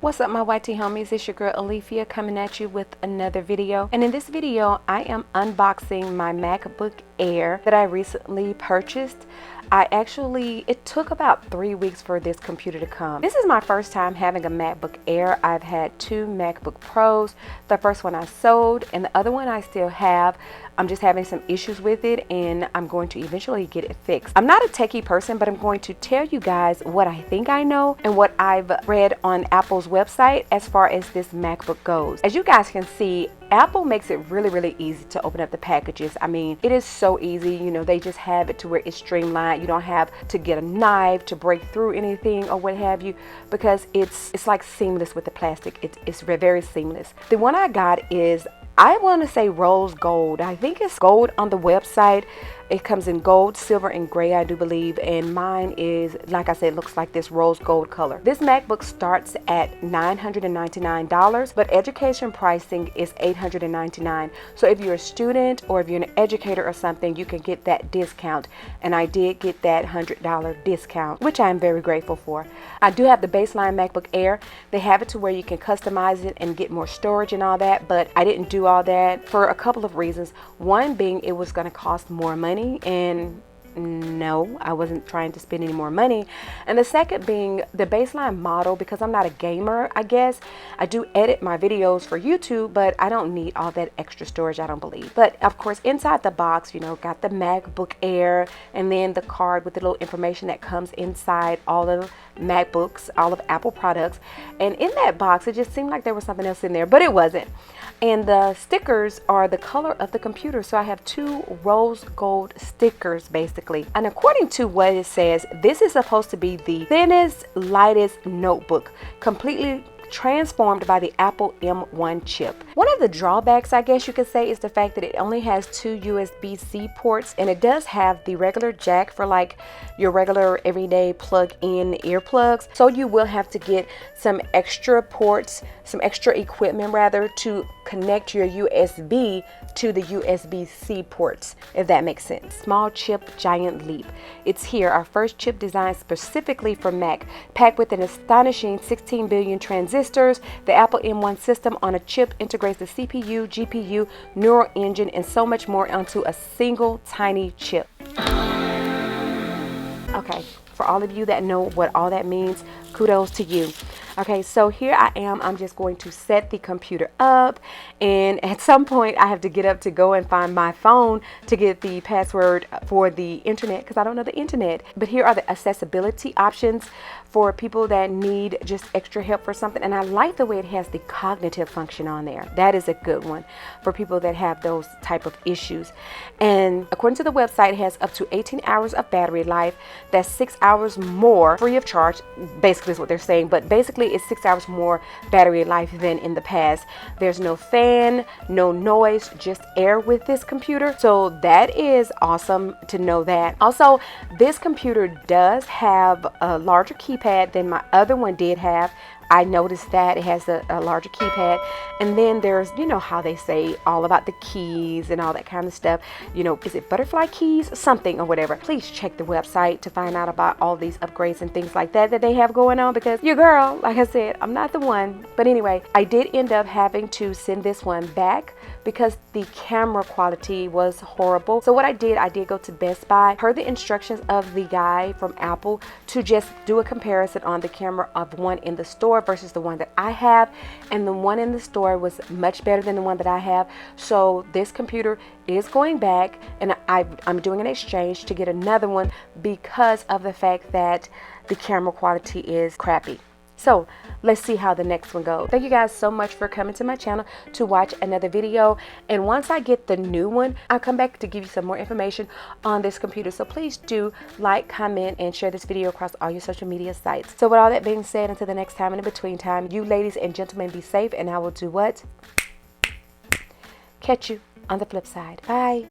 What's up, my YT homies? It's your girl Alethea coming at you with another video. And in this video, I am unboxing my MacBook Air that I recently purchased. It took about 3 weeks for this computer to come. This is my first time having a MacBook Air. I've had two MacBook Pros. The first one I sold and the other one I still have. I'm just having some issues with it and I'm going to eventually get it fixed. I'm not a techie person, but I'm going to tell you guys what I think I know and what I've read on Apple's website as far as this MacBook goes. As you guys can see, Apple makes it really easy to open up the packages. I mean, it is so easy. You know, they just have it to where it's streamlined. You don't have to get a knife to break through anything or what have you, because it's like seamless with the plastic. It's very seamless. The one I got is, I want to say rose gold. I think it's gold on the website. It comes in gold, silver, and gray, I do believe. And mine is, like I said, looks like this rose gold color. This MacBook starts at $999, but education pricing is $899. So if you're a student or if you're an educator or something, you can get that discount. And I did get that $100 discount, which I'm very grateful for. I do have the baseline MacBook Air. They have it to where you can customize it and get more storage and all that, but I didn't do all that for a couple of reasons. One being it was going to cost more money, and no, I wasn't trying to spend any more money. And the second being the baseline model, because I'm not a gamer, I guess. I do edit my videos for YouTube, but I don't need all that extra storage, I don't believe. But of course, inside the box, you know, got the MacBook Air and then the card with the little information that comes inside all of MacBooks, all of Apple products. And in that box, it just seemed like there was something else in there, but it wasn't. And the stickers are the color of the computer. So I have two rose gold stickers, basically. And according to what it says, this is supposed to be the thinnest, lightest notebook, completely transformed by the Apple M1 chip. One of the drawbacks, I guess you could say, is the fact that it only has two USB-C ports, and it does have the regular jack for like your regular everyday plug-in earplugs. So you will have to get some extra ports, some extra equipment rather, to connect your USB to the USB-C ports, if that makes sense. Small chip, giant leap. It's here, our first chip designed specifically for Mac, packed with an astonishing 16 billion transistors. The Apple M1 system on a chip integrates the CPU, GPU, neural engine, and so much more onto a single tiny chip. Okay, for all of you that know what all that means, kudos to you. Okay, so here I am. I'm just going to set the computer up, and at some point I have to get up to go and find my phone to get the password for the internet, because I don't know the internet. But here are the accessibility options for people that need just extra help for something. And I like the way it has the cognitive function on there. That is a good one for people that have those type of issues. And according to the website, it has up to 18 hours of battery life. That's 6 hours more free of charge, basically is what they're saying. But basically it's 6 hours more battery life than in the past. There's no fan, no noise, just air with this computer. So that is awesome to know that. Also, this computer does have a larger keypad than my other one did have. I noticed that it has a larger keypad. And then there's, you know how they say all about the keys and all that kind of stuff. You know, is it butterfly keys? Something or whatever. Please check the website to find out about all these upgrades and things like that they have going on, because your girl, like I said, I'm not the one. But anyway, I did end up having to send this one back because the camera quality was horrible. So what I did go to Best Buy, per the instructions of the guy from Apple, to just do a comparison on the camera of one in the store versus the one that I have, and the one in the store was much better than the one that I have. So this computer is going back, and I'm doing an exchange to get another one because of the fact that the camera quality is crappy. So let's see how the next one goes. Thank you guys so much for coming to my channel to watch another video. And once I get the new one, I'll come back to give you some more information on this computer. So please do like, comment, and share this video across all your social media sites. So with all that being said, until the next time, in the between time, you ladies and gentlemen be safe, and I will do what? Catch you on the flip side. Bye.